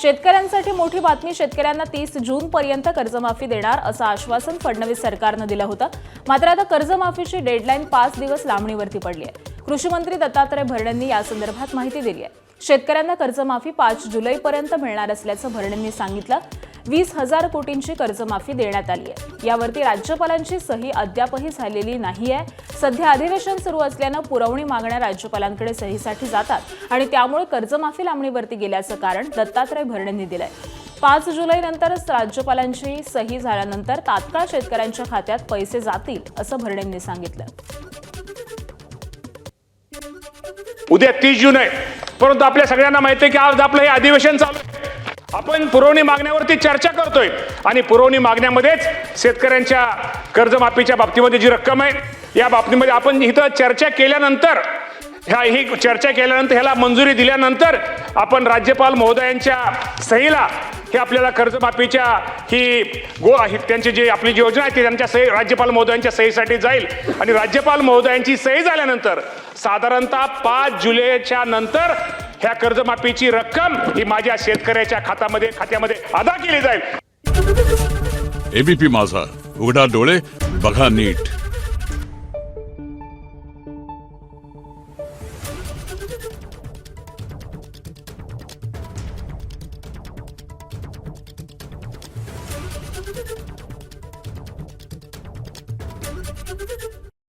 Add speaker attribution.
Speaker 1: शेतकऱ्यांसाठी मोठी बातमी. शेतकऱ्यांना 30 जून पर्यंत कर्जमाफी देणार असं आश्वासन फडणवीस सरकारनं दिलं होतं. मात्र आता कर्जमाफीची डेडलाईन 5 दिवस लांबणीवरती पडली आहे. कृषी मंत्री दत्तात्रय भरणेंनी यासंदर्भात माहिती दिली आहे. शेतकऱ्यांना कर्जमाफी 5 जुलैपर्यंत मिळणार असल्याचं भरणेंनी सांगितलं. 20,000 कोटींची कर्जमाफी देण्यात आली आहे. यावरती राज्यपालांची सही अद्यापही झालेली नाहीये. सध्या अधिवेशन सुरू असल्यानं पुरवणी मागण्या राज्यपालांकडे सहीसाठी जातात आणि त्यामुळे कर्जमाफी लांबणीवरती गेल्याचं कारण दत्तात्रय भरणेंनी दिलंय. 5 जुलैनंतरच राज्यपालांची सही झाल्यानंतर तात्काळ शेतकऱ्यांच्या खात्यात पैसे जातील असं भरणेंनी सांगितलं.
Speaker 2: उद्या 30 जून आहे, परंतु आपल्या सगळ्यांना माहिती आहे की आज आपलं हे अधिवेशन चालू आहे. आपण पुरवणी मागण्यावरती चर्चा करतोय आणि पुरवणी मागण्यामध्येच शेतकऱ्यांच्या कर्जमाफीच्या बाबतीमध्ये जी रक्कम आहे या बाबतीमध्ये आपण इथं चर्चा केल्यानंतर ही चर्चा केल्यानंतर ह्याला मंजुरी दिल्यानंतर आपण राज्यपाल महोदयांच्या सहीला हे आपल्याला कर्जमाफीच्या त्यांची जी आपली जी योजना आहे ती त्यांच्या सही राज्यपाल महोदयांच्या सहीसाठी जाईल आणि राज्यपाल महोदयांची सही झाल्यानंतर साधारणतः 5 जुलैच्या नंतर ह्या कर्जमाफीची रक्कम ही माझ्या शेतकऱ्याच्या खात्यामध्ये अदा केली जाईल.
Speaker 3: एबीपी माझा, उघडा डोळे बघा नीट.